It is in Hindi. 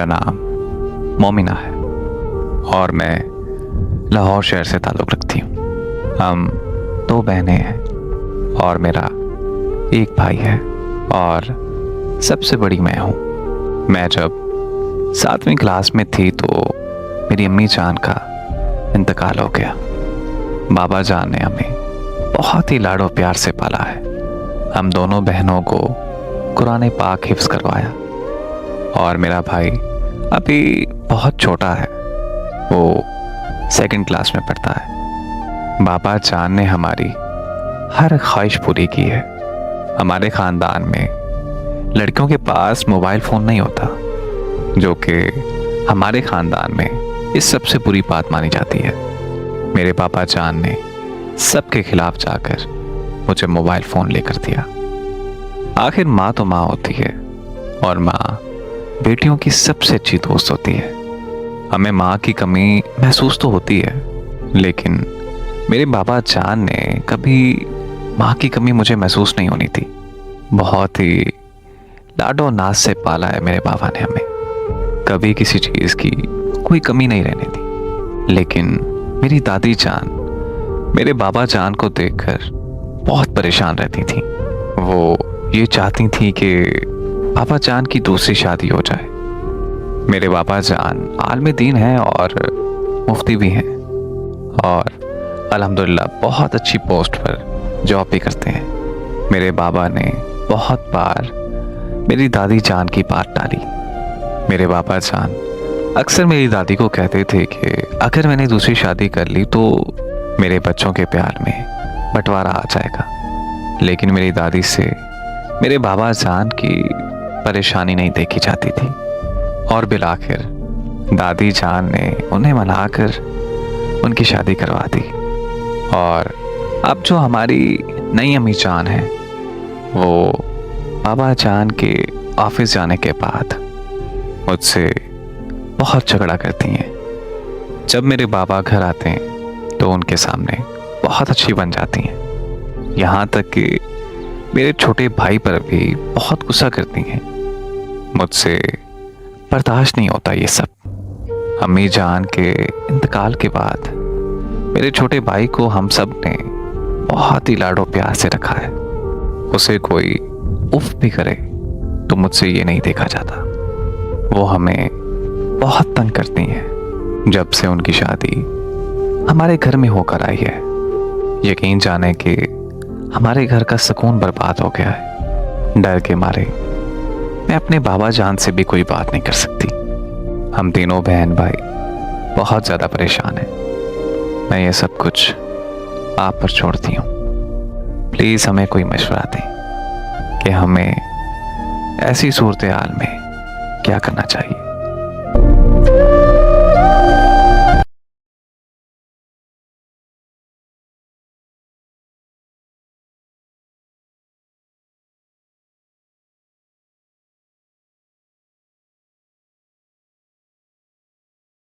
मेरा नाम मोमिना है और मैं लाहौर शहर से ताल्लुक़ रखती हूँ। हम 2 बहनें हैं और मेरा एक भाई है और सबसे बड़ी मैं हूँ। मैं जब 7वीं क्लास में थी तो मेरी अम्मी जान का इंतकाल हो गया। बाबा जान ने हमें बहुत ही लाडो प्यार से पाला है। हम दोनों बहनों को कुरान पाक हिफ्ज़ करवाया और मेरा भाई अभी बहुत छोटा है, वो 2nd क्लास में पढ़ता है। बाबा जान ने हमारी हर ख्वाहिश पूरी की है। हमारे ख़ानदान में लड़कियों के पास मोबाइल फ़ोन नहीं होता, जो कि हमारे ख़ानदान में इस सबसे बुरी बात मानी जाती है। मेरे पापा जान ने सबके खिलाफ जाकर मुझे मोबाइल फ़ोन लेकर दिया। आखिर माँ तो माँ होती है और माँ बेटियों की सबसे अच्छी दोस्त होती है। हमें माँ की कमी महसूस तो होती है, लेकिन मेरे बाबा जान ने कभी माँ की कमी मुझे महसूस नहीं होनी थी। बहुत ही लाडो नाज से पाला है मेरे बाबा ने हमें, कभी किसी चीज़ की कोई कमी नहीं रहने दी। लेकिन मेरी दादी जान मेरे बाबा जान को देखकर बहुत परेशान रहती थी। वो ये चाहती थी कि पापा जान की दूसरी शादी हो जाए। मेरे पापा जान आलिम दीन हैं और मुफ्ती भी हैं और अल्हम्दुलिल्लाह बहुत अच्छी पोस्ट पर जॉब भी करते हैं। मेरे बाबा ने बहुत बार मेरी दादी जान की बात टाली। मेरे पापा जान अक्सर मेरी दादी को कहते थे कि अगर मैंने दूसरी शादी कर ली तो मेरे बच्चों के प्यार में बंटवारा आ जाएगा। लेकिन मेरी दादी से मेरे बाबा जान की परेशानी नहीं देखी जाती थी और बिलाखिर दादी जान ने उन्हें मनाकर उनकी शादी करवा दी। और अब जो हमारी नई अम्मी जान है, वो बाबा जान के ऑफिस जाने के बाद मुझसे बहुत झगड़ा करती हैं। जब मेरे बाबा घर आते हैं तो उनके सामने बहुत अच्छी बन जाती हैं, यहाँ तक कि मेरे छोटे भाई पर भी बहुत गुस्सा करती हैं। मुझसे बर्दाश्त नहीं होता ये सब। अम्मी जान के इंतकाल के बाद मेरे छोटे भाई को हम सब ने बहुत ही लाडो प्यार से रखा है। उसे कोई उफ भी करे तो मुझसे ये नहीं देखा जाता। वो हमें बहुत तंग करती हैं जब से उनकी शादी हमारे घर में होकर आई है। यकीन जाने कि हमारे घर का सुकून बर्बाद हो गया है। डर के मारे मैं अपने बाबा जान से भी कोई बात नहीं कर सकती। हम तीनों बहन भाई बहुत ज़्यादा परेशान हैं। मैं ये सब कुछ आप पर छोड़ती हूँ। प्लीज़ हमें कोई मशवरा दें कि हमें ऐसी सूरत हाल में क्या करना चाहिए।